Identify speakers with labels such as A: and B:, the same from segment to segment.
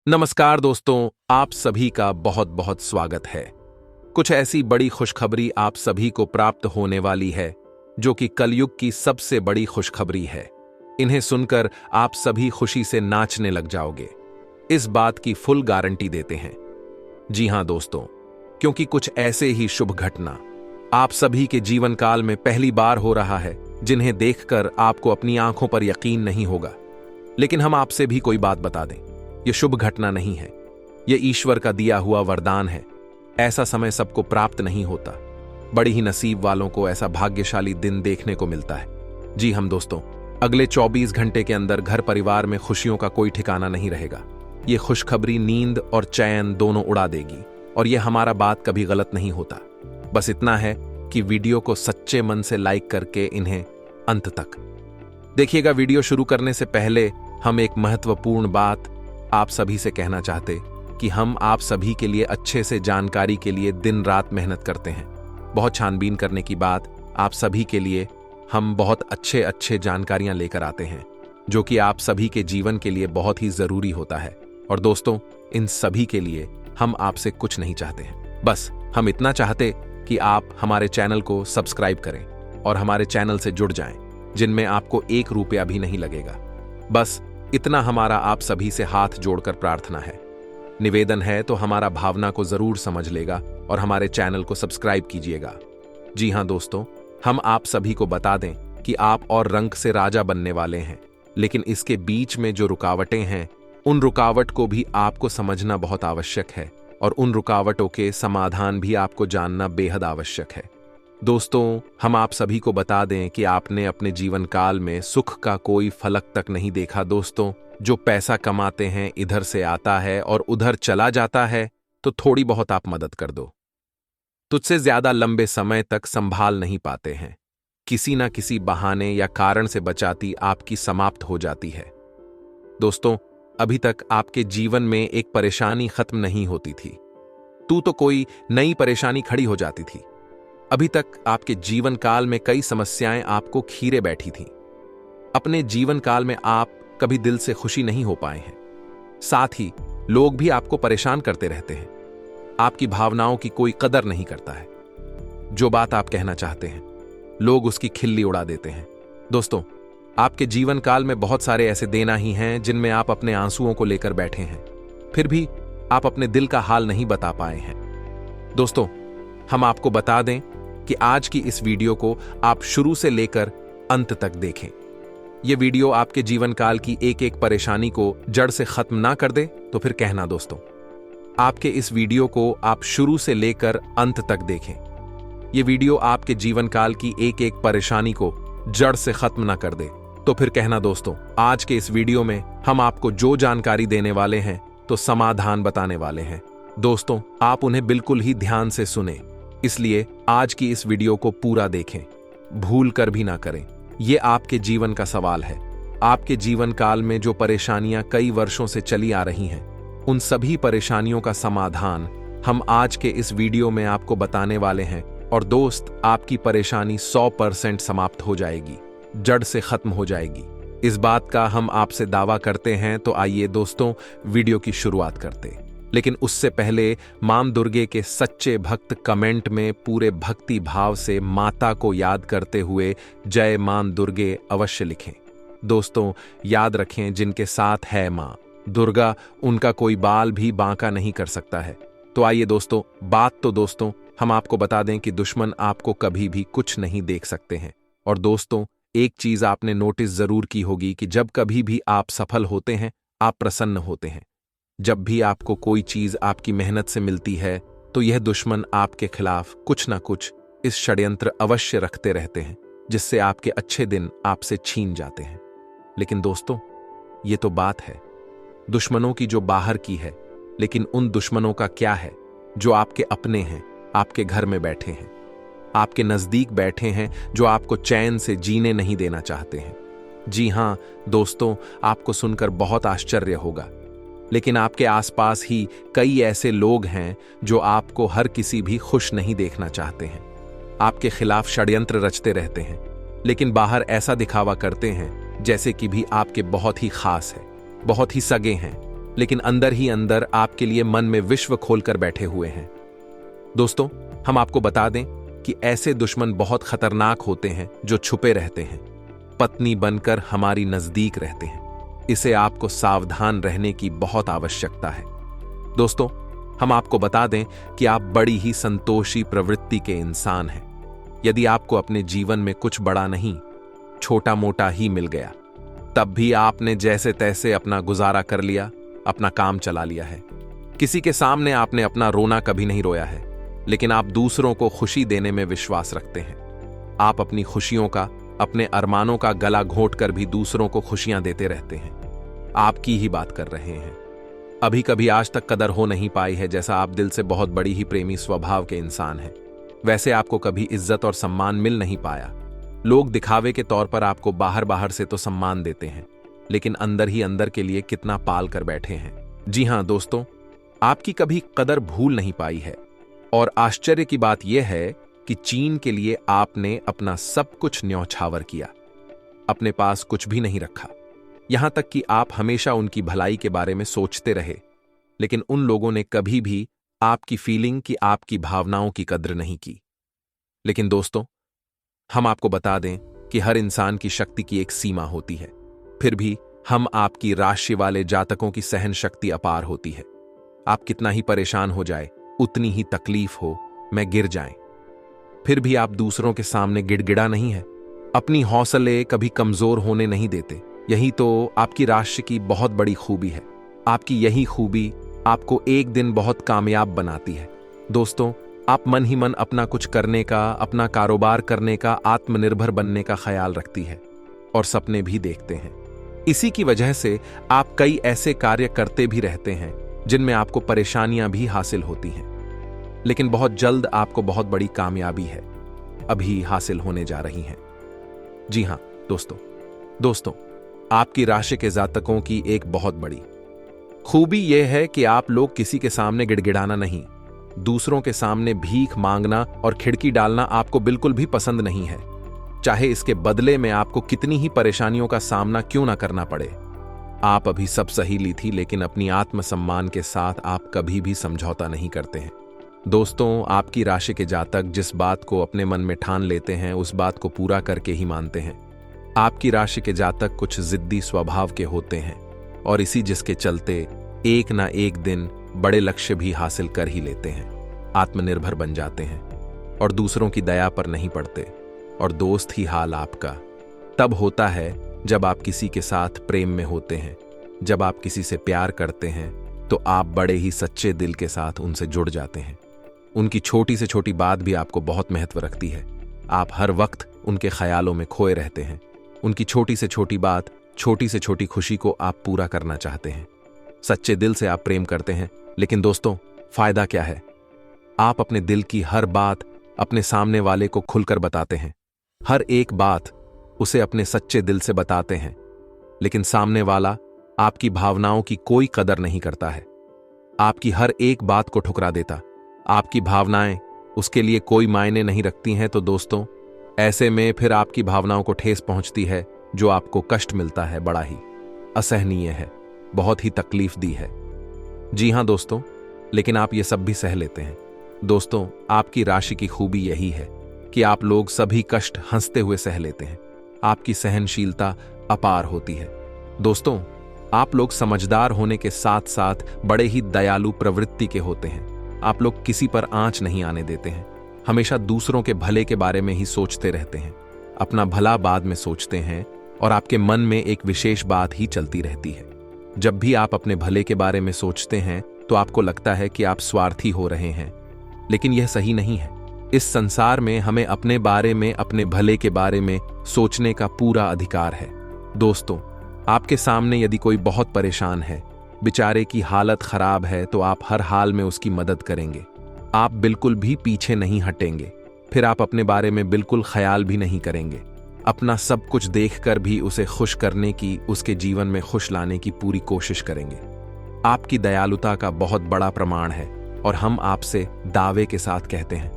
A: नमस्कार दोस्तों, आप सभी का बहुत बहुत स्वागत है। कुछ ऐसी बड़ी खुशखबरी आप सभी को प्राप्त होने वाली है जो कि कलयुग की सबसे बड़ी खुशखबरी है। इन्हें सुनकर आप सभी खुशी से नाचने लग जाओगे, इस बात की फुल गारंटी देते हैं। जी हां दोस्तों, क्योंकि कुछ ऐसे ही शुभ घटना आप सभी के जीवन काल में पहली बार हो रहा है जिन्हें देखकर आपको अपनी आंखों पर यकीन नहीं होगा। लेकिन हम आपसे भी कोई बात बता दें, यह शुभ घटना नहीं है, यह ईश्वर का दिया हुआ वरदान है। ऐसा समय सबको प्राप्त नहीं होता, बड़ी ही नसीब वालों को ऐसा भाग्यशाली दिन देखने को मिलता है। जी हम दोस्तों, अगले 24 घंटे के अंदर घर परिवार में खुशियों का कोई ठिकाना नहीं रहेगा। ये खुशखबरी नींद और चैन दोनों उड़ा देगी, और यह हमारा बात कभी गलत नहीं होता। बस इतना है कि वीडियो को सच्चे मन से लाइक करके इन्हें अंत तक देखिएगा। वीडियो शुरू करने से पहले हम एक महत्वपूर्ण बात आप सभी से कहना चाहते कि हम आप सभी के लिए अच्छे से जानकारी के लिए दिन रात मेहनत करते हैं। बहुत छानबीन करने की बात आप सभी के लिए हम बहुत अच्छे जानकारियां लेकर आते हैं जो कि आप सभी के जीवन के लिए बहुत ही जरूरी होता है। और दोस्तों, इन सभी के लिए हम आपसे कुछ नहीं चाहते हैं, बस हम इतना चाहते कि आप हमारे चैनल को सब्सक्राइब करें और हमारे चैनल से जुड़ जाएं, जिनमें आपको 1 रुपया भी नहीं लगेगा। बस इतना हमारा आप सभी से हाथ जोड़कर प्रार्थना है, निवेदन है, तो हमारा भावना को जरूर समझ लेगा और हमारे चैनल को सब्सक्राइब कीजिएगा। जी हां दोस्तों, हम आप सभी को बता दें कि आप और रंग से राजा बनने वाले हैं, लेकिन इसके बीच में जो रुकावटें हैं, उन रुकावट को भी आपको समझना बहुत आवश्यक है, और उन रुकावटों के समाधान भी आपको जानना बेहद आवश्यक है। दोस्तों, हम आप सभी को बता दें कि आपने अपने जीवन काल में सुख का कोई फलक तक नहीं देखा। दोस्तों, जो पैसा कमाते हैं इधर से आता है और उधर चला जाता है, तो थोड़ी बहुत आप मदद कर दो। तुझसे ज्यादा लंबे समय तक संभाल नहीं पाते हैं, किसी ना किसी बहाने या कारण से बचाती आपकी समाप्त हो जाती है। दोस्तों, अभी तक आपके जीवन में एक परेशानी खत्म नहीं होती थी, तू तो कोई नई परेशानी खड़ी हो जाती थी। अभी तक आपके जीवन काल में कई समस्याएं आपको खीरे बैठी थीं। अपने जीवन काल में आप कभी दिल से खुशी नहीं हो पाए हैं, साथ ही लोग भी आपको परेशान करते रहते हैं। आपकी भावनाओं की कोई कदर नहीं करता है। जो बात आप कहना चाहते हैं, लोग उसकी खिल्ली उड़ा देते हैं। दोस्तों, आपके जीवन काल में बहुत सारे ऐसे देना ही हैं जिनमें आप अपने आंसुओं को लेकर बैठे हैं, फिर भी आप अपने दिल का हाल नहीं बता पाए हैं। दोस्तों, हम आपको बता दें कि आज की इस वीडियो को आप शुरू से लेकर अंत तक देखें। यह वीडियो आपके जीवन काल की एक एक परेशानी को जड़ से खत्म ना कर दे तो फिर कहना। दोस्तों, आपके इस वीडियो को आप शुरू से लेकर अंत तक देखें। यह वीडियो आपके जीवन काल की एक एक परेशानी को जड़ से खत्म ना कर दे तो फिर कहना। दोस्तों, आज के इस वीडियो में हम आपको जो जानकारी देने वाले हैं तो समाधान बताने वाले हैं। दोस्तों, आप उन्हें बिल्कुल ही ध्यान से सुने, इसलिए आज की इस वीडियो को पूरा देखें, भूल कर भी ना करें। यह आपके जीवन का सवाल है। आपके जीवन काल में जो परेशानियां कई वर्षों से चली आ रही हैं, उन सभी परेशानियों का समाधान हम आज के इस वीडियो में आपको बताने वाले हैं। और दोस्त, आपकी परेशानी 100% समाप्त हो जाएगी, जड़ से खत्म हो जाएगी, इस बात का हम आपसे दावा करते हैं। तो आइए दोस्तों, वीडियो की शुरुआत करते। लेकिन उससे पहले मां दुर्गे के सच्चे भक्त कमेंट में पूरे भक्ति भाव से माता को याद करते हुए जय मां दुर्गे अवश्य लिखें। दोस्तों, याद रखें, जिनके साथ है मां दुर्गा, उनका कोई बाल भी बांका नहीं कर सकता है। तो आइए दोस्तों, दोस्तों हम आपको बता दें कि दुश्मन आपको कभी भी कुछ नहीं देख सकते हैं। और दोस्तों, एक चीज आपने नोटिस जरूर की होगी कि जब कभी भी आप सफल होते हैं, आप प्रसन्न होते हैं। जब भी आपको कोई चीज आपकी मेहनत से मिलती है, तो यह दुश्मन आपके खिलाफ कुछ ना कुछ इस षड्यंत्र अवश्य रखते रहते हैं, जिससे आपके अच्छे दिन आपसे छीन जाते हैं। लेकिन दोस्तों, ये तो बात है दुश्मनों की जो बाहर की है, लेकिन उन दुश्मनों का क्या है जो आपके अपने हैं, आपके घर में बैठे हैं, आपके नजदीक बैठे हैं, जो आपको चैन से जीने नहीं देना चाहते हैं। जी हां दोस्तों, आपको सुनकर बहुत आश्चर्य होगा, लेकिन आपके आसपास ही कई ऐसे लोग हैं जो आपको हर किसी भी खुश नहीं देखना चाहते हैं, आपके खिलाफ षड्यंत्र रचते रहते हैं, लेकिन बाहर ऐसा दिखावा करते हैं जैसे कि भी आपके बहुत ही खास है, बहुत ही सगे हैं, लेकिन अंदर ही अंदर आपके लिए मन में विश्व खोलकर बैठे हुए हैं। दोस्तों, हम आपको बता दें कि ऐसे दुश्मन बहुत खतरनाक होते हैं जो छुपे रहते हैं, पत्नी बनकर हमारी नजदीक रहते हैं। इसे आपको सावधान रहने की बहुत आवश्यकता है। दोस्तों, हम आपको बता दें कि आप बड़ी ही संतोषी प्रवृत्ति के इंसान हैं। यदि आपको अपने जीवन में कुछ बड़ा नहीं, छोटा मोटा ही मिल गया, तब भी आपने जैसे तैसे अपना गुजारा कर लिया, अपना काम चला लिया है। किसी के सामने आपने अपना रोना कभी नहीं रोया है, लेकिन आप दूसरों को खुशी देने में विश्वास रखते हैं। आप अपनी खुशियों का, अपने अरमानों का गला घोंट कर भी दूसरों को खुशियां देते रहते हैं। आपकी ही बात कर रहे हैं। अभी कभी आज तक कदर हो नहीं पाई है, जैसा आप दिल से बहुत बड़ी ही प्रेमी स्वभाव के इंसान हैं, वैसे आपको कभी इज्जत और सम्मान मिल नहीं पाया। लोग दिखावे के तौर पर आपको बाहर बाहर से तो सम्मान देते हैं, लेकिन अंदर ही अंदर के लिए कितना पाल कर बैठे हैं। जी हां दोस्तों, आपकी कभी कदर भूल नहीं पाई है। और आश्चर्य की बात यह है कि चीन के लिए आपने अपना सब कुछ न्यौछावर किया, अपने पास कुछ भी नहीं रखा। यहां तक कि आप हमेशा उनकी भलाई के बारे में सोचते रहे, लेकिन उन लोगों ने कभी भी आपकी फीलिंग की, आपकी भावनाओं की कद्र नहीं की। लेकिन दोस्तों, हम आपको बता दें कि हर इंसान की शक्ति की एक सीमा होती है। फिर भी हम आपकी राशि वाले जातकों की सहन शक्ति अपार होती है। आप कितना ही परेशान हो जाए, उतनी ही तकलीफ हो, मैं गिर जाएं, फिर भी आप दूसरों के सामने गिड़गिड़ा नहीं है, अपनी हौसले कभी कमजोर होने नहीं देते। यही तो आपकी राशि की बहुत बड़ी खूबी है। आपकी यही खूबी आपको एक दिन बहुत कामयाब बनाती है। दोस्तों, आप मन ही मन अपना कुछ करने का, अपना कारोबार करने का, आत्मनिर्भर बनने का ख्याल रखती है और सपने भी देखते हैं। इसी की वजह से आप कई ऐसे कार्य करते भी रहते हैं जिनमें आपको परेशानियां भी हासिल होती हैं, लेकिन बहुत जल्द आपको बहुत बड़ी कामयाबी है अभी हासिल होने जा रही हैं। जी हां दोस्तों, आपकी राशि के जातकों की एक बहुत बड़ी खूबी यह है कि आप लोग किसी के सामने गिड़गिड़ाना नहीं, दूसरों के सामने भीख मांगना और खिड़की डालना आपको बिल्कुल भी पसंद नहीं है, चाहे इसके बदले में आपको कितनी ही परेशानियों का सामना क्यों ना करना पड़े। आप अभी सब सही ली थी, लेकिन अपनी आत्मसम्मान के साथ आप कभी भी समझौता नहीं करते हैं। दोस्तों, आपकी राशि के जातक जिस बात को अपने मन में ठान लेते हैं, उस बात को पूरा करके ही मानते हैं। आपकी राशि के जातक कुछ जिद्दी स्वभाव के होते हैं और इसी जिसके चलते एक ना एक दिन बड़े लक्ष्य भी हासिल कर ही लेते हैं, आत्मनिर्भर बन जाते हैं और दूसरों की दया पर नहीं पड़ते। और दोस्त ही हाल आपका तब होता है जब आप किसी के साथ प्रेम में होते हैं, जब आप किसी से प्यार करते हैं तो आप बड़े ही सच्चे दिल के साथ उनसे जुड़ जाते हैं। उनकी छोटी से छोटी बात भी आपको बहुत महत्व रखती है। आप हर वक्त उनके ख्यालों में खोए रहते हैं। उनकी छोटी से छोटी बात, छोटी से छोटी खुशी को आप पूरा करना चाहते हैं। सच्चे दिल से आप प्रेम करते हैं, लेकिन दोस्तों, फायदा क्या है? आप अपने दिल की हर बात अपने सामने वाले को खुलकर बताते हैं, हर एक बात उसे अपने सच्चे दिल से बताते हैं, लेकिन सामने वाला आपकी भावनाओं की कोई कदर नहीं करता है, आपकी हर एक बात को ठुकरा देता। आपकी भावनाएं उसके लिए कोई मायने नहीं रखती हैं। तो दोस्तों, ऐसे में फिर आपकी भावनाओं को ठेस पहुंचती है, जो आपको कष्ट मिलता है, बड़ा ही असहनीय है, बहुत ही तकलीफ दी है। जी हां दोस्तों, लेकिन आप ये सब भी सह लेते हैं। दोस्तों, आपकी राशि की खूबी यही है कि आप लोग सभी कष्ट हंसते हुए सह लेते हैं। आपकी सहनशीलता अपार होती है। दोस्तों, आप लोग समझदार होने के साथ साथ बड़े ही दयालु प्रवृत्ति के होते हैं। आप लोग किसी पर आंच नहीं आने देते हैं, हमेशा दूसरों के भले के बारे में ही सोचते रहते हैं, अपना भला बाद में सोचते हैं और आपके मन में एक विशेष बात ही चलती रहती है। जब भी आप अपने भले के बारे में सोचते हैं तो आपको लगता है कि आप स्वार्थी हो रहे हैं, लेकिन यह सही नहीं है। इस संसार में हमें अपने बारे में, अपने भले के बारे में सोचने का पूरा अधिकार है। दोस्तों, आपके सामने यदि कोई बहुत परेशान है, बेचारे की हालत खराब है, तो आप हर हाल में उसकी मदद करेंगे। आप बिल्कुल भी पीछे नहीं हटेंगे। फिर आप अपने बारे में बिल्कुल ख्याल भी नहीं करेंगे। अपना सब कुछ देखकर भी उसे खुश करने की, उसके जीवन में खुश लाने की पूरी कोशिश करेंगे। आपकी दयालुता का बहुत बड़ा प्रमाण है और हम आपसे दावे के साथ कहते हैं।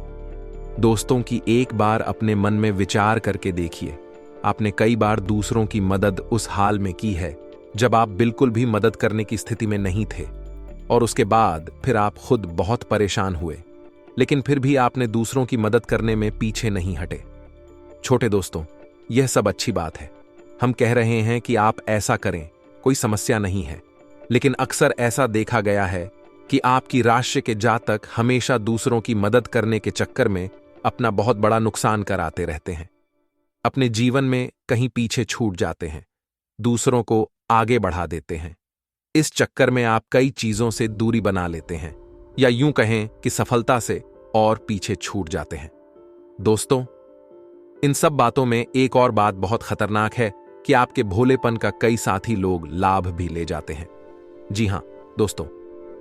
A: दोस्तों की एक बार अपने मन में विचार करके देखिए, आपने कई बार दूसरों की मदद उस हाल में की है जब आप बिल्कुल भी मदद करने की स्थिति में नहीं थे, और उसके बाद फिर आप खुद बहुत परेशान हुए, लेकिन फिर भी आपने दूसरों की मदद करने में पीछे नहीं हटे। छोटे दोस्तों, यह सब अच्छी बात है। हम कह रहे हैं कि आप ऐसा करें, कोई समस्या नहीं है, लेकिन अक्सर ऐसा देखा गया है कि आपकी राशि के जातक हमेशा दूसरों की मदद करने के चक्कर में अपना बहुत बड़ा नुकसान कराते रहते हैं। अपने जीवन में कहीं पीछे छूट जाते हैं, दूसरों को आगे बढ़ा देते हैं। इस चक्कर में आप कई चीजों से दूरी बना लेते हैं, या यूं कहें कि सफलता से और पीछे छूट जाते हैं। दोस्तों, इन सब बातों में एक और बात बहुत खतरनाक है कि आपके भोलेपन का कई साथी लोग लाभ भी ले जाते हैं। जी हां दोस्तों,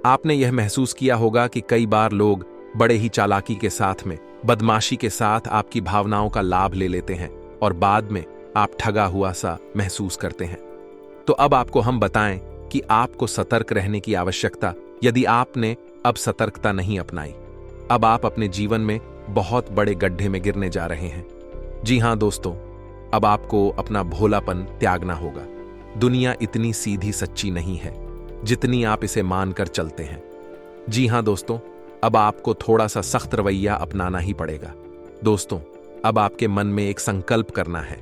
A: आपने यह महसूस किया होगा कि कई बार लोग बड़े ही चालाकी के साथ में, बदमाशी के साथ आपकी भावनाओं का लाभ ले लेते हैं और बाद में आप ठगा हुआ सा महसूस करते हैं। तो अब आपको हम बताएं कि आपको सतर्क रहने की आवश्यकता, यदि आपने अब सतर्कता नहीं अपनाई, अब आप अपने जीवन में बहुत बड़े गड्ढे में गिरने जा रहे हैं। जी हां दोस्तों, अब आपको अपना भोलापन त्यागना होगा। दुनिया इतनी सीधी सच्ची नहीं है जितनी आप इसे मानकर चलते हैं। जी हां दोस्तों, अब आपको थोड़ा सा सख्त रवैया अपनाना ही पड़ेगा। दोस्तों, अब आपके मन में एक संकल्प करना है,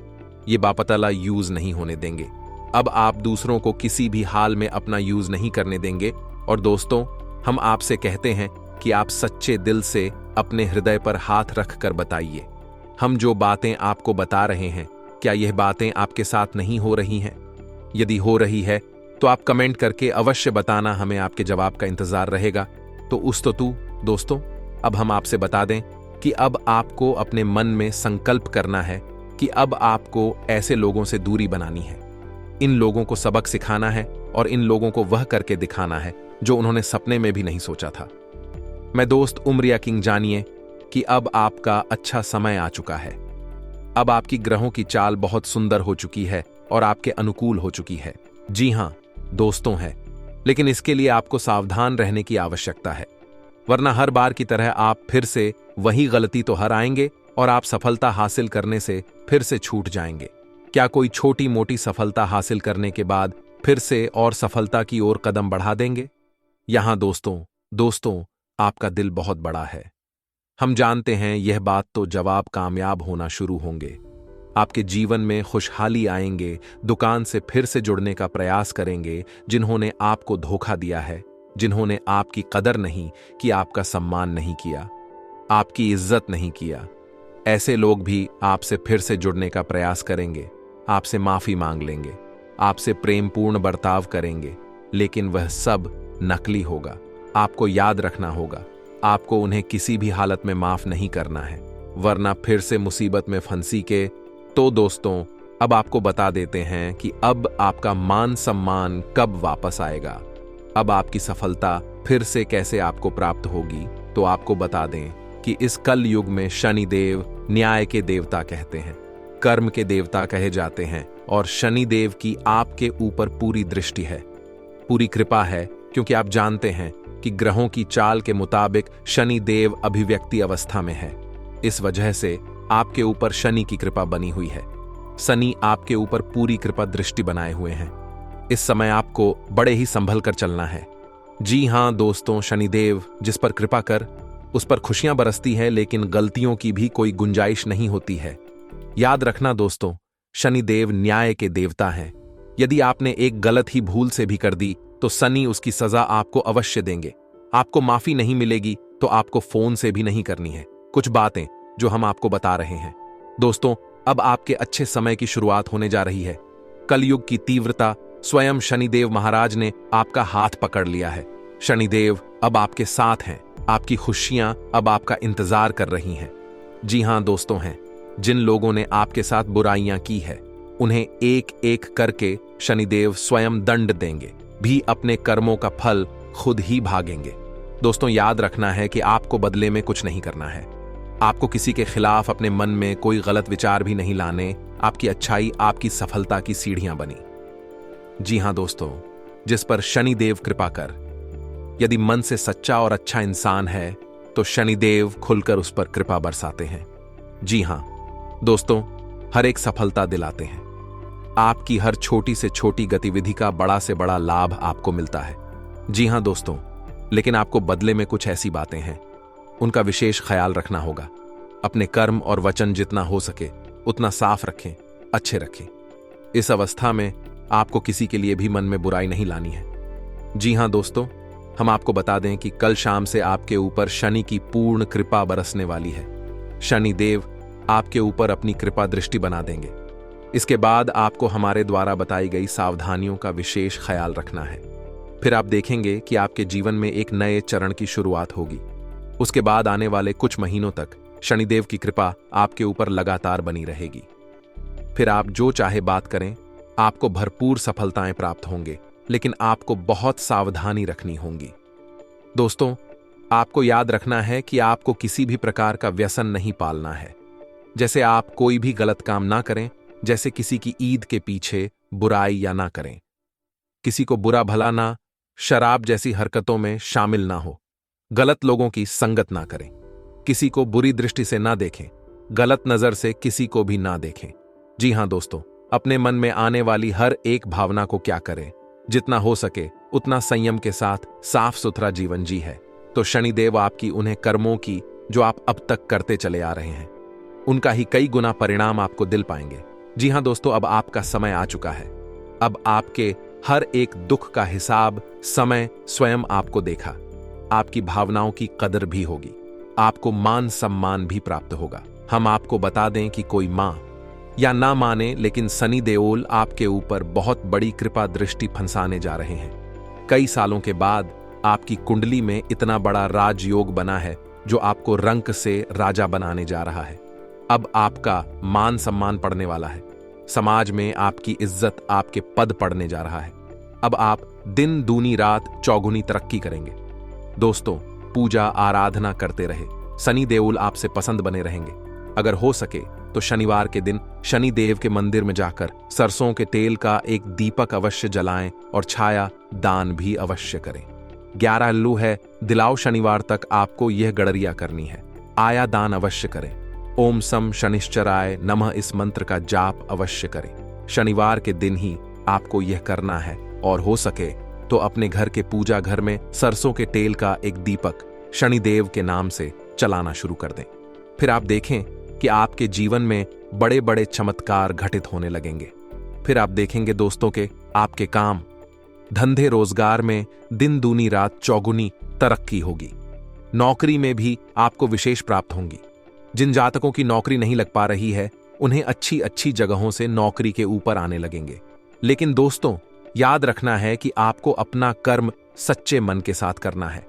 A: ये बापतला यूज नहीं होने देंगे। अब आप दूसरों को किसी भी हाल में अपना यूज नहीं करने देंगे। और दोस्तों, हम आपसे कहते हैं कि आप सच्चे दिल से अपने हृदय पर हाथ रखकर बताइए, हम जो बातें आपको बता रहे हैं, क्या यह बातें आपके साथ नहीं हो रही हैं? यदि हो रही है तो आप कमेंट करके अवश्य बताना, हमें आपके जवाब का इंतजार रहेगा। तो दोस्तों, अब हम आपसे बता दें कि अब आपको अपने मन में संकल्प करना है कि अब आपको ऐसे लोगों से दूरी बनानी है। इन लोगों को सबक सिखाना है और इन लोगों को वह करके दिखाना है जो उन्होंने सपने में भी नहीं सोचा था। मैं दोस्त उमरिया किंग, जानिए कि अब आपका अच्छा समय आ चुका है। अब आपकी ग्रहों की चाल बहुत सुंदर हो चुकी है और आपके अनुकूल हो चुकी है। जी हां दोस्तों है, लेकिन इसके लिए आपको सावधान रहने की आवश्यकता है, वरना हर बार की तरह आप फिर से वही गलती तो हर आएंगे और आप सफलता हासिल करने से फिर से छूट जाएंगे। क्या कोई छोटी मोटी सफलता हासिल करने के बाद फिर से और सफलता की ओर कदम बढ़ा देंगे? यहां दोस्तों, आपका दिल बहुत बड़ा है। हम जानते हैं यह बात तो जब आप कामयाब होना शुरू होंगे, आपके जीवन में खुशहाली आएंगे, दुकान से फिर से जुड़ने का प्रयास करेंगे। जिन्होंने आपको धोखा दिया है, जिन्होंने आपकी कदर नहीं की, आपका सम्मान नहीं किया, आपकी इज्जत नहीं किया, ऐसे लोग भी आपसे फिर से जुड़ने का प्रयास करेंगे, आपसे माफी मांग लेंगे, आपसे प्रेमपूर्ण बर्ताव करेंगे, लेकिन वह सब नकली होगा। आपको याद रखना होगा, आपको उन्हें किसी भी हालत में माफ नहीं करना है, वरना फिर से मुसीबत में फंसी के। तो दोस्तों, अब आपको बता देते हैं कि अब आपका मान सम्मान कब वापस आएगा, अब आपकी सफलता फिर से कैसे आपको प्राप्त होगी। तो आपको बता दें कि इस कल युग में शनिदेव न्याय के देवता कहते हैं, कर्म के देवता कहे जाते हैं, और शनिदेव की आपके ऊपर पूरी दृष्टि है, पूरी कृपा है, क्योंकि आप जानते हैं कि ग्रहों की चाल के मुताबिक शनिदेव अभिव्यक्ति अवस्था में है। इस वजह से आपके ऊपर शनि की कृपा बनी हुई है। शनि आपके ऊपर पूरी कृपा दृष्टि बनाए हुए हैं। इस समय आपको बड़े ही संभल कर चलना है। जी हां दोस्तों, शनिदेव जिस पर कृपा कर उस पर खुशियां बरसती है, लेकिन गलतियों की भी कोई गुंजाइश नहीं होती है। याद रखना दोस्तों, शनिदेव न्याय के देवता हैं। यदि आपने एक गलत ही भूल से भी कर दी तो शनि उसकी सजा आपको अवश्य देंगे। आपको माफी नहीं मिलेगी तो आपको फोन से भी नहीं करनी है। कुछ बातें जो हम आपको बता रहे हैं दोस्तों, अब आपके अच्छे समय की शुरुआत होने जा रही है। कलयुग की तीव्रता, स्वयं शनिदेव महाराज ने आपका हाथ पकड़ लिया है। शनिदेव अब आपके साथ हैं, आपकी खुशियां अब आपका इंतजार कर रही हैं। जी हां दोस्तों हैं, जिन लोगों ने आपके साथ बुराइयां की है उन्हें एक एक करके शनिदेव स्वयं दंड देंगे, भी अपने कर्मों का फल खुद ही भागेंगे। दोस्तों, याद रखना है कि आपको बदले में कुछ नहीं करना है। आपको किसी के खिलाफ अपने मन में कोई गलत विचार भी नहीं लाने। आपकी अच्छाई आपकी सफलता की सीढ़ियां बनी। जी हां दोस्तों, जिस पर शनिदेव कृपा कर, यदि मन से सच्चा और अच्छा इंसान है तो शनिदेव खुलकर उस पर कृपा बरसाते हैं। जी हां दोस्तों, हर एक सफलता दिलाते हैं। आपकी हर छोटी से छोटी गतिविधि का बड़ा से बड़ा लाभ आपको मिलता है। जी हां दोस्तों, लेकिन आपको बदले में कुछ ऐसी बातें हैं, उनका विशेष ख्याल रखना होगा। अपने कर्म और वचन जितना हो सके उतना साफ रखें, अच्छे रखें। इस अवस्था में आपको किसी के लिए भी मन में बुराई नहीं लानी है। जी हां दोस्तों, हम आपको बता दें कि कल शाम से आपके ऊपर शनि की पूर्ण कृपा बरसने वाली है। शनि देव आपके ऊपर अपनी कृपा दृष्टि बना देंगे। इसके बाद आपको हमारे द्वारा बताई गई सावधानियों का विशेष ख्याल रखना है। फिर आप देखेंगे कि आपके जीवन में एक नए चरण की शुरुआत होगी। उसके बाद आने वाले कुछ महीनों तक शनिदेव की कृपा आपके ऊपर लगातार बनी रहेगी। फिर आप जो चाहे बात करें, आपको भरपूर सफलताएं प्राप्त होंगे, लेकिन आपको बहुत सावधानी रखनी होगी। दोस्तों, आपको याद रखना है कि आपको किसी भी प्रकार का व्यसन नहीं पालना है। जैसे आप कोई भी गलत काम ना करें, जैसे किसी की ईद के पीछे बुराई या ना करें, किसी को बुरा भला ना, शराब जैसी हरकतों में शामिल ना हो, गलत लोगों की संगत ना करें, किसी को बुरी दृष्टि से ना देखें, गलत नजर से किसी को भी ना देखें। जी हां दोस्तों, अपने मन में आने वाली हर एक भावना को क्या करें, जितना हो सके उतना संयम के साथ साफ सुथरा जीवन जी है, तो शनिदेव आपकी उन्हें कर्मों की जो आप अब तक करते चले आ रहे हैं, उनका ही कई गुना परिणाम आपको दिल पाएंगे। जी हां दोस्तों, अब आपका समय आ चुका है। अब आपके हर एक दुख का हिसाब समय स्वयं आपको देखा। आपकी भावनाओं की कदर भी होगी, आपको मान सम्मान भी प्राप्त होगा। हम आपको बता दें कि कोई मां या ना माने, लेकिन शनि देओल आपके ऊपर बहुत बड़ी कृपा दृष्टि फंसाने जा रहे हैं। कई सालों के बाद आपकी कुंडली में इतना बड़ा राजयोग बना है जो आपको रंक से राजा बनाने जा रहा है। अब आपका मान सम्मान पड़ने वाला है, समाज में आपकी इज्जत, आपके पद पड़ने जा रहा है। अब आप दिन दूनी रात चौगुनी तरक्की करेंगे। दोस्तों, पूजा आराधना करते रहे, शनि देओल आपसे पसंद बने रहेंगे। अगर हो सके तो शनिवार के दिन शनि देव के मंदिर में जाकर सरसों के तेल का एक दीपक अवश्य जलाएं और छाया दान भी अवश्य करें। 11 लू है, दिलाओ शनिवार तक आपको यह गड़रिया करनी है। आया दान अवश्य करें। ओम सम शनिश्चराय नमः इस मंत्र का जाप अवश्य करें। शनिवार के दिन ही आपको यह करना है, और हो सके तो अपने घर के पूजा घर में सरसों के तेल का एक दीपक शनिदेव के नाम से चलाना शुरू कर दें। फिर आप देखें कि आपके जीवन में बड़े बड़े चमत्कार घटित होने लगेंगे। फिर आप देखेंगे दोस्तों के आपके काम धंधे रोजगार में दिन दूनी रात चौगुनी तरक्की होगी। नौकरी में भी आपको विशेष प्राप्त होंगी। जिन जातकों की नौकरी नहीं लग पा रही है, उन्हें अच्छी अच्छी जगहों से नौकरी के ऊपर आने लगेंगे। लेकिन दोस्तों, याद रखना है कि आपको अपना कर्म सच्चे मन के साथ करना है।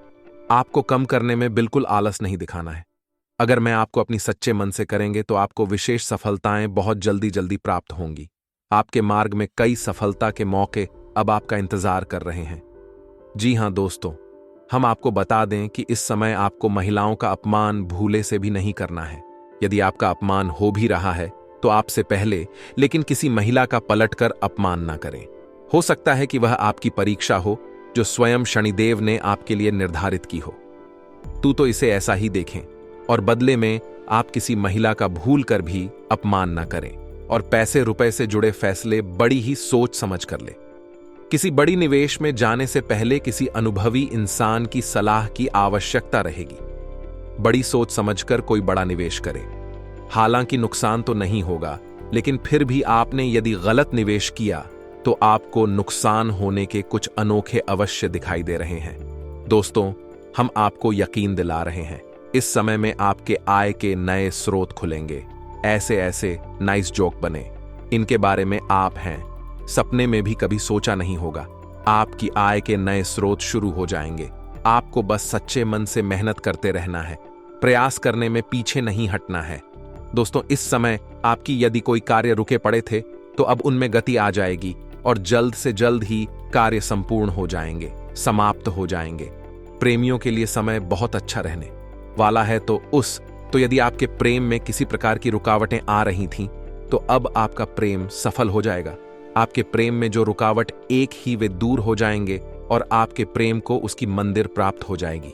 A: आपको कम करने में बिल्कुल आलस नहीं दिखाना है। अगर मैं आपको अपनी सच्चे मन से करेंगे तो आपको विशेष सफलताएं बहुत जल्दी जल्दी प्राप्त होंगी। आपके मार्ग में कई सफलता के मौके अब आपका इंतजार कर रहे हैं। जी हां दोस्तों, हम आपको बता दें कि इस समय आपको महिलाओं का अपमान भूले से भी नहीं करना है। यदि आपका अपमान हो भी रहा है तो आपसे पहले लेकिन किसी महिला का पलटकर अपमान ना करें। हो सकता है कि वह आपकी परीक्षा हो जो स्वयं शनिदेव ने आपके लिए निर्धारित की हो। तो इसे ऐसा ही देखें, और बदले में आप किसी महिला का भूल कर भी अपमान न करें, और पैसे रुपए से जुड़े फैसले बड़ी ही सोच समझ कर ले। किसी बड़ी निवेश में जाने से पहले किसी अनुभवी इंसान की सलाह की आवश्यकता रहेगी। बड़ी सोच समझकर कोई बड़ा निवेश करें। हालांकि नुकसान तो नहीं होगा, लेकिन फिर भी आपने यदि गलत निवेश किया तो आपको नुकसान होने के कुछ अनोखे अवश्य दिखाई दे रहे हैं। दोस्तों, हम आपको यकीन दिला रहे हैं, इस समय में आपके आय के नए स्रोत खुलेंगे। ऐसे ऐसे नाइस जोक बने, इनके बारे में आप हैं सपने में भी कभी सोचा नहीं होगा। आपकी आय के नए स्रोत शुरू हो जाएंगे। आपको बस सच्चे मन से मेहनत करते रहना है, प्रयास करने में पीछे नहीं हटना है। दोस्तों, इस समय आपकी यदि कोई कार्य रुके पड़े थे तो अब उनमें गति आ जाएगी और जल्द से जल्द ही कार्य संपूर्ण हो जाएंगे, समाप्त हो जाएंगे। प्रेमियों के लिए समय बहुत अच्छा रहने वाला है। तो यदि आपके प्रेम में किसी प्रकार की रुकावटें आ रही थीं, तो अब आपका प्रेम सफल हो जाएगा। आपके प्रेम में जो रुकावट एक ही वे दूर हो जाएंगे और आपके प्रेम को उसकी मंदिर प्राप्त हो जाएगी।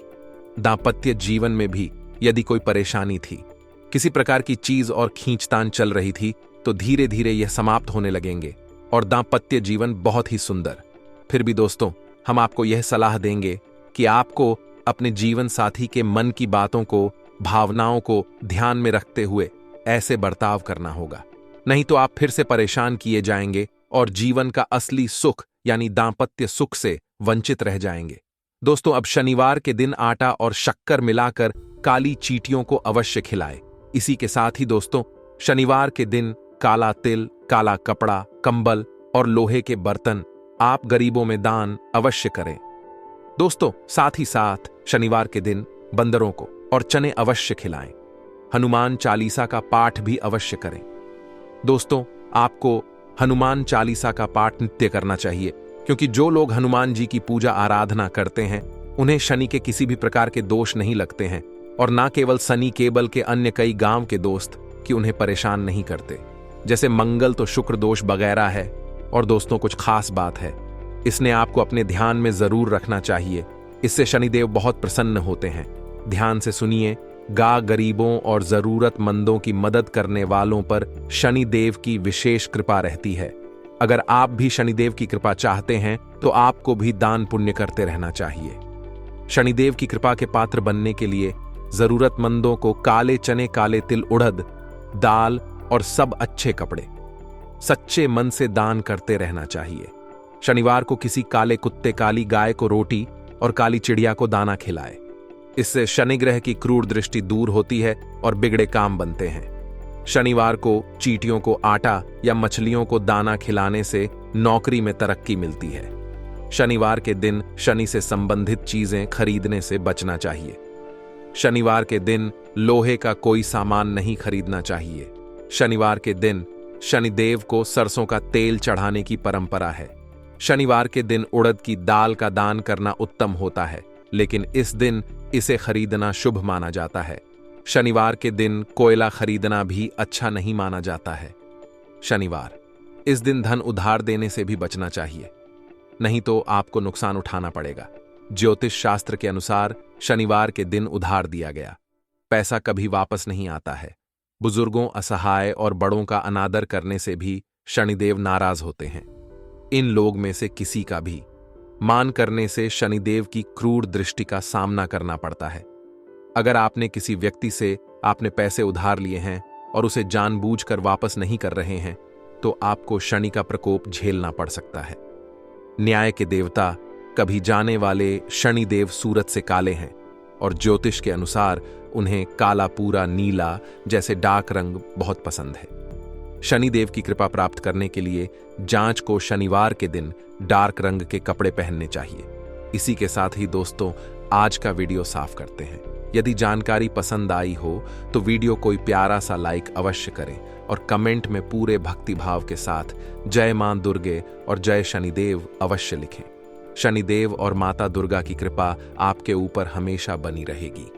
A: दांपत्य जीवन में भी यदि कोई परेशानी थी, किसी प्रकार की चीज और खींचतान चल रही थी, तो धीरे धीरे यह समाप्त होने लगेंगे। और दाम्पत्य जीवन बहुत ही सुंदर। फिर भी दोस्तों, हम आपको यह सलाह देंगे कि आपको अपने जीवन साथी के मन की बातों को, भावनाओं को ध्यान में रखते हुए ऐसे बर्ताव करना होगा, नहीं तो आप फिर से परेशान किए जाएंगे और जीवन का असली सुख यानी दाम्पत्य सुख से वंचित रह जाएंगे। दोस्तों, अब शनिवार के दिन आटा और शक्कर मिलाकर काली चींटियों को अवश्य खिलाएं। इसी के साथ ही दोस्तों, शनिवार के दिन काला तिल, काला कपड़ा, कंबल और लोहे के बर्तन आप गरीबों में दान अवश्य करें। दोस्तों, साथ ही साथ शनिवार के दिन बंदरों को और चने अवश्य खिलाएं। हनुमान चालीसा का पाठ भी अवश्य करें। दोस्तों, आपको हनुमान चालीसा का पाठ नित्य करना चाहिए, क्योंकि जो लोग हनुमान जी की पूजा आराधना करते हैं उन्हें शनि के किसी भी प्रकार के दोष नहीं लगते हैं, और ना केवल शनि केबल के अन्य कई गांव के दोस्त कि उन्हें परेशान नहीं करते। जैसे मंगल तो शुक्र दोष वगैरह है। और दोस्तों, कुछ खास बात है, इसने आपको अपने ध्यान में जरूर रखना चाहिए। इससे शनिदेव बहुत प्रसन्न होते हैं। ध्यान से सुनिए। गरीबों और जरूरतमंदों की मदद करने वालों पर शनिदेव की विशेष कृपा रहती है। अगर आप भी शनिदेव की कृपा चाहते हैं तो आपको भी दान पुण्य करते रहना चाहिए। शनिदेव की कृपा के पात्र बनने के लिए जरूरतमंदों को काले चने, काले तिल, उड़द दाल और सब अच्छे कपड़े सच्चे मन से दान करते रहना चाहिए। शनिवार को किसी काले कुत्ते, काली गाय को रोटी और काली चिड़िया को दाना खिलाए। इससे शनि ग्रह की क्रूर दृष्टि दूर होती है और बिगड़े काम बनते हैं। शनिवार को चींटियों को आटा या मछलियों को दाना खिलाने से नौकरी में तरक्की मिलती है। शनिवार के दिन शनि से संबंधित चीजें खरीदने से बचना चाहिए। शनिवार के दिन लोहे का कोई सामान नहीं खरीदना चाहिए। शनिवार के दिन शनिदेव को सरसों का तेल चढ़ाने की परंपरा है। शनिवार के दिन उड़द की दाल का दान करना उत्तम होता है, लेकिन इस दिन इसे खरीदना शुभ माना जाता है। शनिवार के दिन कोयला खरीदना भी अच्छा नहीं माना जाता है। शनिवार, इस दिन धन उधार देने से भी बचना चाहिए, नहीं तो आपको नुकसान उठाना पड़ेगा। ज्योतिष शास्त्र के अनुसार शनिवार के दिन उधार दिया गया पैसा कभी वापस नहीं आता है। बुजुर्गों, असहाय और बड़ों का अनादर करने से भी शनिदेव नाराज होते हैं। इन लोग में से किसी का भी मान करने से शनिदेव की क्रूर दृष्टि का सामना करना पड़ता है। अगर आपने किसी व्यक्ति से आपने पैसे उधार लिए हैं और उसे जानबूझकर वापस नहीं कर रहे हैं, तो आपको शनि का प्रकोप झेलना पड़ सकता है। न्याय के देवता कभी जाने वाले शनिदेव सूरज से काले हैं और ज्योतिष के अनुसार उन्हें काला, पूरा, नीला जैसे डार्क रंग बहुत पसंद है। शनिदेव की कृपा प्राप्त करने के लिए जांच को शनिवार के दिन डार्क रंग के कपड़े पहनने चाहिए। इसी के साथ ही दोस्तों, आज का वीडियो साफ करते हैं। यदि जानकारी पसंद आई हो तो वीडियो कोई प्यारा सा लाइक अवश्य करें और कमेंट में पूरे भक्तिभाव के साथ जय मां दुर्गे और जय शनिदेव अवश्य लिखें। शनिदेव और माता दुर्गा की कृपा आपके ऊपर हमेशा बनी रहेगी।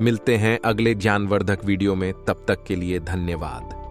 A: मिलते हैं अगले ज्ञानवर्धक वीडियो में, तब तक के लिए धन्यवाद।